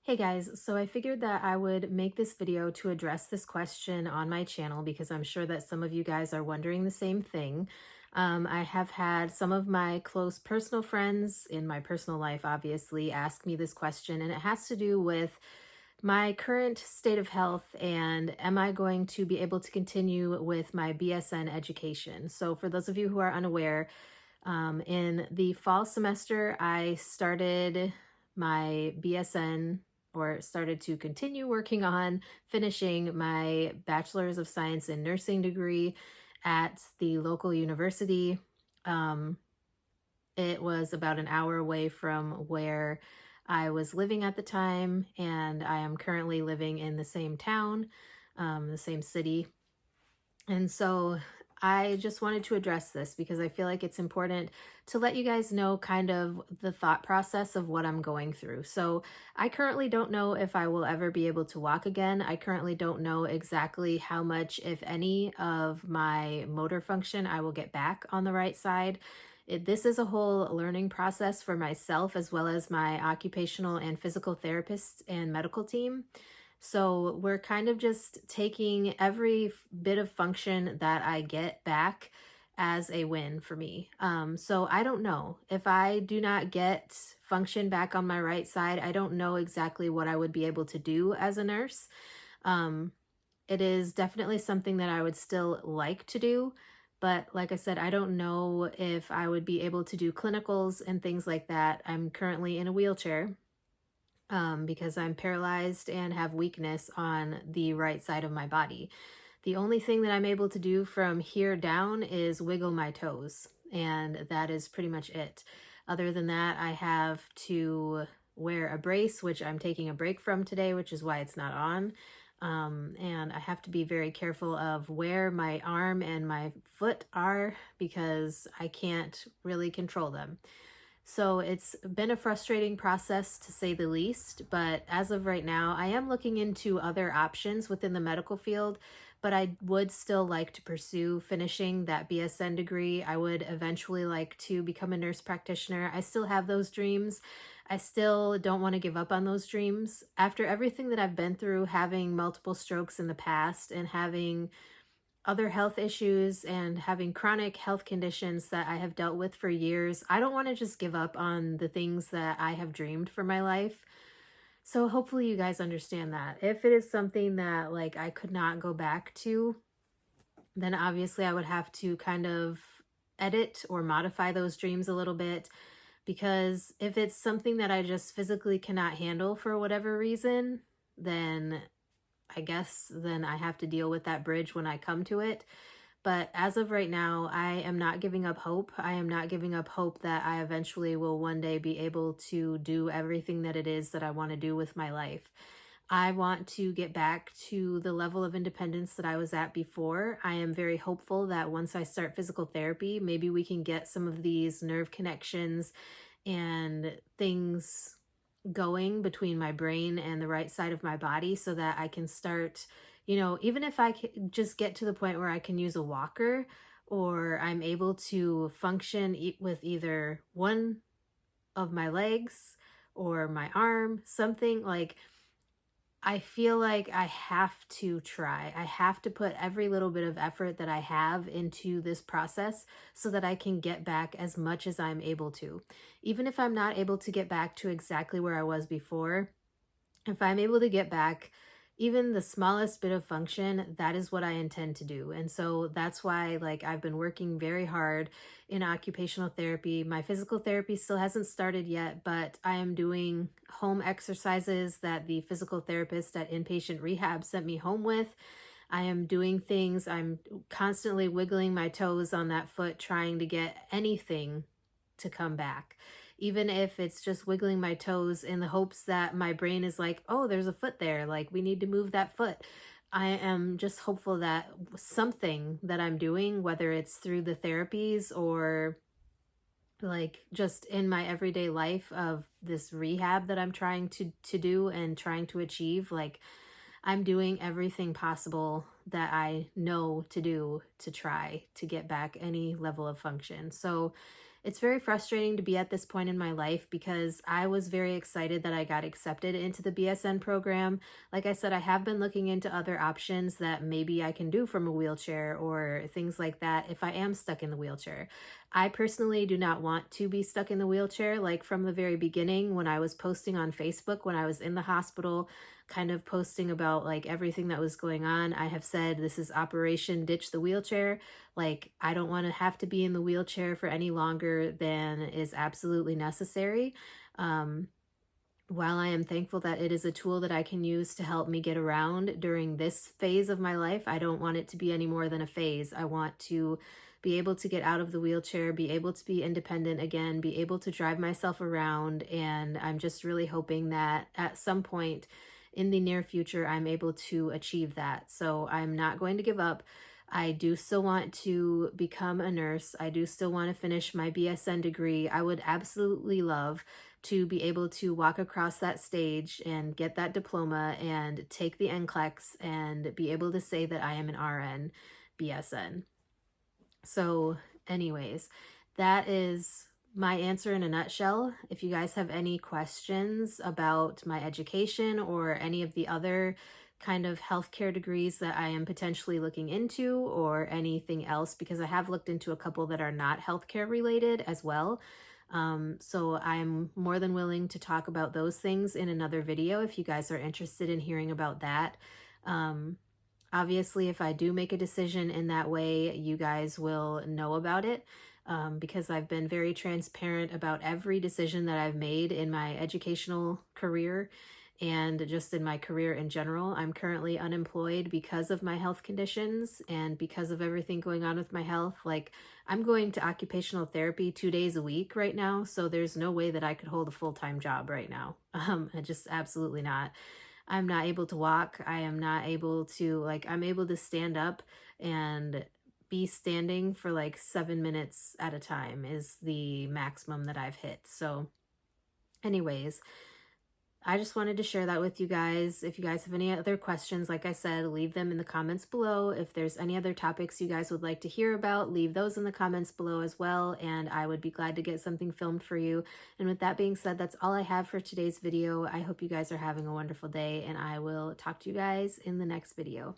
Hey guys, so I figured that I would make this video to address this question on my channel because I'm sure that some of you guys are wondering the same thing. I have had some of my close personal friends in my personal life, obviously, ask me this question, and it has to do with my current state of health and am I going to be able to continue with my BSN education? So, for those of you who are unaware, in the fall semester, I started my BSN or started to continue working on finishing my Bachelor's of Science in Nursing degree at the local university. Um, it was about an hour away from where I was living at the time, and I am currently living in the same town, the same city. And so I just wanted to address this because I feel like it's important to let you guys know kind of the thought process of what I'm going through. So I currently don't know if I will ever be able to walk again. I currently don't know exactly how much, if any, of my motor function I will get back on the right side. This is a whole learning process for myself as well as my occupational and physical therapists and medical team. So we're kind of just taking every bit of function that I get back as a win for me. So I don't know if I do not get function back on my right side. I don't know exactly what I would be able to do as a nurse. Um, it is definitely something that I would still like to do. But like I said, I don't know if I would be able to do clinicals and things like that. I'm currently in a wheelchair because I'm paralyzed and have weakness on the right side of my body. The only thing that I'm able to do from here down is wiggle my toes, and that is pretty much it. Other than that, I have to wear a brace, which I'm taking a break from today, which is why it's not on. And I have to be very careful of where my arm and my foot are because I can't really control them. So it's been a frustrating process to say the least, but as of right now, I am looking into other options within the medical field, but I would still like to pursue finishing that BSN degree. I would eventually like to become a nurse practitioner. I still have those dreams. I still don't want to give up on those dreams. After everything that I've been through, having multiple strokes in the past and having other health issues and having chronic health conditions that I have dealt with for years, I don't want to just give up on the things that I have dreamed for my life. So hopefully you guys understand that. If it is something that like I could not go back to, then obviously I would have to kind of edit or modify those dreams a little bit because if it's something that I just physically cannot handle for whatever reason, then I guess then I have to deal with that bridge when I come to it. But as of right now, I am not giving up hope. I am not giving up hope that I eventually will one day be able to do everything that it is that I want to do with my life. I want to get back to the level of independence that I was at before. I am very hopeful that once I start physical therapy, maybe we can get some of these nerve connections and things going between my brain and the right side of my body so that I can start, even if I can just get to the point where I can use a walker or I'm able to function with either one of my legs or my arm, something like I feel like I have to try. I have to put every little bit of effort that I have into this process so that I can get back as much as I'm able to. Even if I'm not able to get back to exactly where I was before, if I'm able to get back even the smallest bit of function, that is what I intend to do. And so that's why like I've been working very hard in occupational therapy. My physical therapy still hasn't started yet, but I am doing home exercises that the physical therapist at inpatient rehab sent me home with. I am doing things, I'm constantly wiggling my toes on that foot trying to get anything to come back, even if it's just wiggling my toes in the hopes that my brain is like, oh, there's a foot there. Like, we need to move that foot. I am just hopeful that something that I'm doing, whether it's through the therapies or like just in my everyday life of this rehab that I'm trying to do and trying to achieve, like I'm doing everything possible that I know to do to try to get back any level of function. So It's very frustrating to be at this point in my life because I was very excited that I got accepted into the BSN program. Like I said, I have been looking into other options that maybe I can do from a wheelchair or things like that if I am stuck in the wheelchair. I personally do not want to be stuck in the wheelchair. Like from the very beginning, when I was posting on Facebook, when I was in the hospital, kind of posting about like everything that was going on, I have said this is Operation Ditch the Wheelchair. Like, I don't want to have to be in the wheelchair for any longer than is absolutely necessary. Um, while I am thankful that it is a tool that I can use to help me get around during this phase of my life, I don't want it to be any more than a phase. I want to be able to get out of the wheelchair, be able to be independent again, be able to drive myself around. And I'm just really hoping that at some point in the near future, I'm able to achieve that. So I'm not going to give up. I do still want to become a nurse. I do still want to finish my BSN degree. I would absolutely love to be able to walk across that stage and get that diploma and take the NCLEX and be able to say that I am an RN BSN. So, anyways, that is my answer in a nutshell. If you guys have any questions about my education or any of the other kind of healthcare degrees that I am potentially looking into or anything else, because I have looked into a couple that are not healthcare related as well. So I'm more than willing to talk about those things in another video if you guys are interested in hearing about that. Um, Obviously, if I do make a decision in that way, you guys will know about it, because I've been very transparent about every decision that I've made in my educational career and just in my career in general. I'm currently unemployed because of my health conditions and because of everything going on with my health. Like, I'm going to occupational therapy 2 days a week right now, so there's no way that I could hold a full-time job right now. Just absolutely not. I'm not able to walk. I am not able to, like, I'm able to stand up and be standing for like 7 minutes at a time is the maximum that I've hit. So, anyways, I just wanted to share that with you guys. If you guys have any other questions, like I said, leave them in the comments below. If there's any other topics you guys would like to hear about, leave those in the comments below as well, and I would be glad to get something filmed for you. And with that being said, that's all I have for today's video. I hope you guys are having a wonderful day, and I will talk to you guys in the next video.